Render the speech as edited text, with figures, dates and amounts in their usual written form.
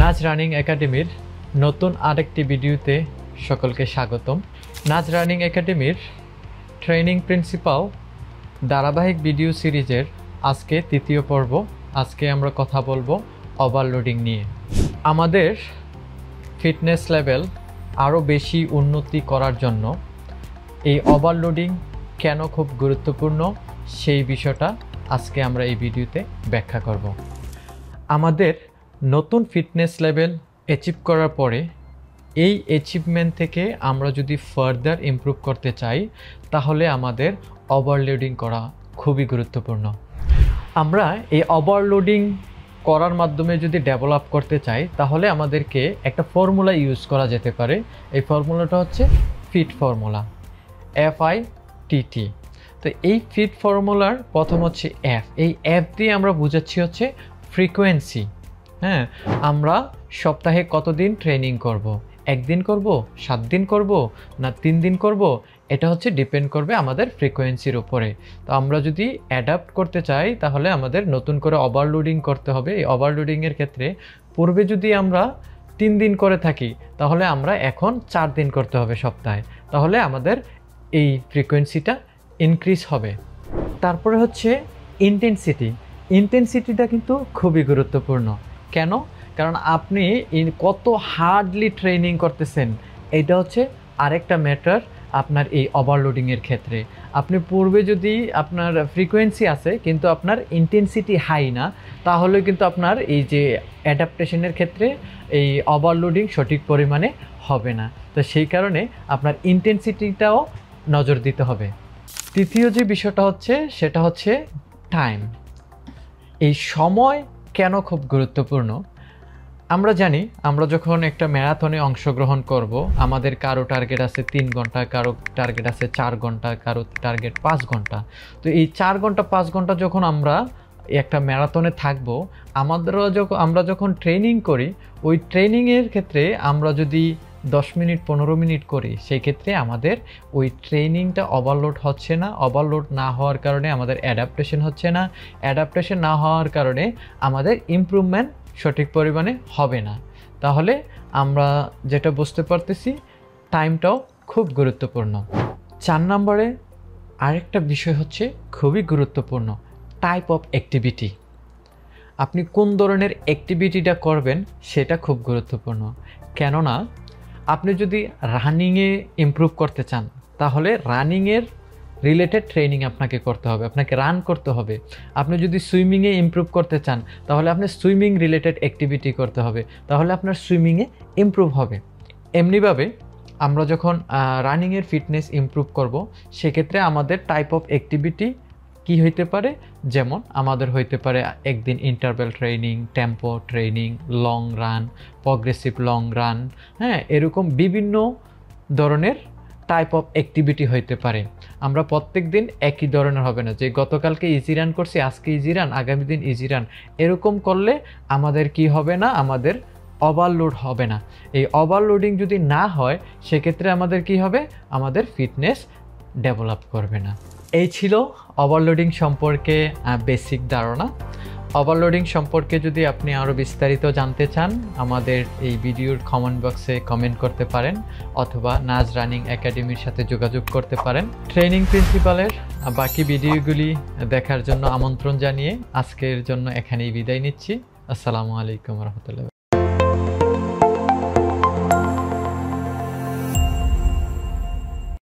নাজ running একাডেমির নতুন আরেকটি ভিডিওতে সকলকে স্বাগতম। নাজ রানিং একাডেমির ট্রেনিং প্রিন্সিপাল ধারাবাহিক ভিডিও সিরিজের আজকে তৃতীয় পর্ব। আজকে আমরা কথা বলবো ওভারলোডিং নিয়ে। আমাদের ফিটনেস লেভেল আরও বেশি উন্নতি করার জন্য এই ওভারলোডিং কেন খুব গুরুত্বপূর্ণ সেই বিষয়টা আজকে আমরা এই ভিডিওতে ব্যাখ্যা করব। আমাদের নতুন ফিটনেস লেভেল অ্যাচিভ করার পরে এই অ্যাচিভমেন্ট থেকে আমরা যদি ফার্দার ইমপ্রুভ করতে চাই তাহলে আমাদের ওভারলোডিং করা খুবই গুরুত্বপূর্ণ। আমরা এই ওভারলোডিং করার মাধ্যমে যদি ডেভেলপ করতে চাই তাহলে আমাদেরকে একটা ফর্মুলা ইউজ করা যেতে পারে। এই ফর্মুলাটা হচ্ছে ফিট ফর্মুলা, FITT। তো এই ফিট ফর্মুলার প্রথম হচ্ছে F। এই F দিয়ে আমরা বোঝাচ্ছি হচ্ছে ফ্রিকোয়েন্সি। হ্যাঁ, আমরা সপ্তাহে কতদিন ট্রেনিং করব, একদিন করব, 7 দিন করব না 3 দিন করব, এটা হচ্ছে ডিপেন্ড করবে আমাদের ফ্রিকোয়েন্সির উপরে। তো আমরা যদি অ্যাডাপ্ট করতে চাই তাহলে আমাদের নতুন করে ওভারলোডিং করতে হবে। এই ওভারলোডিংয়ের ক্ষেত্রে পূর্বে যদি আমরা 3 দিন করে থাকি তাহলে আমরা এখন 4 দিন করতে হবে সপ্তাহে, তাহলে আমাদের এই ফ্রিকোয়েন্সিটা ইনক্রিজ হবে। তারপরে হচ্ছে ইন্টেন্সিটিটা কিন্তু খুবই গুরুত্বপূর্ণ। কেন? কারণ আপনি কত হার্ডলি ট্রেনিং করতেছেন এটা হচ্ছে আরেকটা ম্যাটার আপনার এই ওভারলোডিংয়ের ক্ষেত্রে। আপনি পূর্বে যদি আপনার ফ্রিকোয়েন্সি আছে কিন্তু আপনার ইন্টেন্সিটি হাই না, তাহলে কিন্তু আপনার এই যে অ্যাডাপ্টেশনের ক্ষেত্রে এই ওভারলোডিং সঠিক পরিমাণে হবে না। তো সেই কারণে আপনার ইন্টেন্সিটিটাও নজর দিতে হবে। তৃতীয় যে বিষয়টা হচ্ছে সেটা হচ্ছে টাইম। এই সময় কেন খুব গুরুত্বপূর্ণ? আমরা জানি আমরা যখন একটা ম্যারাথনে অংশগ্রহণ করব, আমাদের কারো টার্গেট আছে 3 ঘন্টা, কারো টার্গেট আছে 4 ঘন্টা, কারো টার্গেট 5 ঘন্টা। তো এই 4 ঘন্টা 5 ঘন্টা যখন আমরা একটা ম্যারাথনে থাকবো, আমরা যখন ট্রেনিং করি ওই ট্রেনিংয়ের ক্ষেত্রে আমরা যদি 10 মিনিট 15 মিনিট করি সেই ক্ষেত্রে আমাদের ওই ট্রেনিংটা ওভারলোড হচ্ছে না। ওভারলোড না হওয়ার কারণে আমাদের অ্যাডাপ্টেশন হচ্ছে না। অ্যাডাপ্টেশন না হওয়ার কারণে আমাদের ইমপ্রুভমেন্ট সঠিক পরিমাণে হবে না। তাহলে আমরা যেটা বুঝতে পারতেছি টাইমটাও খুব গুরুত্বপূর্ণ। 4 নম্বরে আরেকটা বিষয় হচ্ছে খুবই গুরুত্বপূর্ণ, টাইপ অফ অ্যাক্টিভিটি। আপনি কোন ধরনের অ্যাক্টিভিটিটা করবেন সেটা খুব গুরুত্বপূর্ণ। কেননা আপনি যদি রানিংয়ে ইমপ্রুভ করতে চান তাহলে রানিংয়ের রিলেটেড ট্রেনিং আপনাকে করতে হবে, আপনাকে রান করতে হবে। আপনি যদি সুইমিংয়ে ইমপ্রুভ করতে চান তাহলে আপনি সুইমিং রিলেটেড অ্যাক্টিভিটি করতে হবে, তাহলে আপনার সুইমিংয়ে ইমপ্রুভ হবে। এমনিভাবে আমরা যখন রানিংয়ের ফিটনেস ইমপ্রুভ করব সেক্ষেত্রে আমাদের টাইপ অফ অ্যাক্টিভিটি কি হইতে পারে? যেমন আমাদের হইতে পারে একদিন interval training, tempo training, long run, progressive long run, হ্যাঁ, এরকম বিভিন্ন ধরনের টাইপ অফ অ্যাক্টিভিটি হইতে পারে। আমরা প্রত্যেক দিন একই ধরনের হবে না, যে গতকালকে ইজি রান করছি আজকে ইজি রান, আগামী দিন ইজি রান। এরকম করলে আমাদের কি হবে না, আমাদের ওভারলোড হবে না। এই ওভারলোডিং যদি না হয় সেক্ষেত্রে আমাদের কি হবে, আমাদের ফিটনেস ডেভেলপ করবে না। এই ছিল ওভারলোডিং সম্পর্কে বেসিক ধারণা। ওভারলোডিং সম্পর্কে যদি আপনি আরও বিস্তারিত জানতে চান আমাদের এই ভিডিওর কমেন্ট বক্সে কমেন্ট করতে পারেন অথবা নাজ রানিং একাডেমির সাথে যোগাযোগ করতে পারেন। ট্রেনিং প্রিন্সিপালের বাকি ভিডিওগুলি দেখার জন্য আমন্ত্রণ জানিয়ে আজকের জন্য এখানেই বিদায় নিচ্ছি। আসসালামু আলাইকুম রহমতুল্লাহ।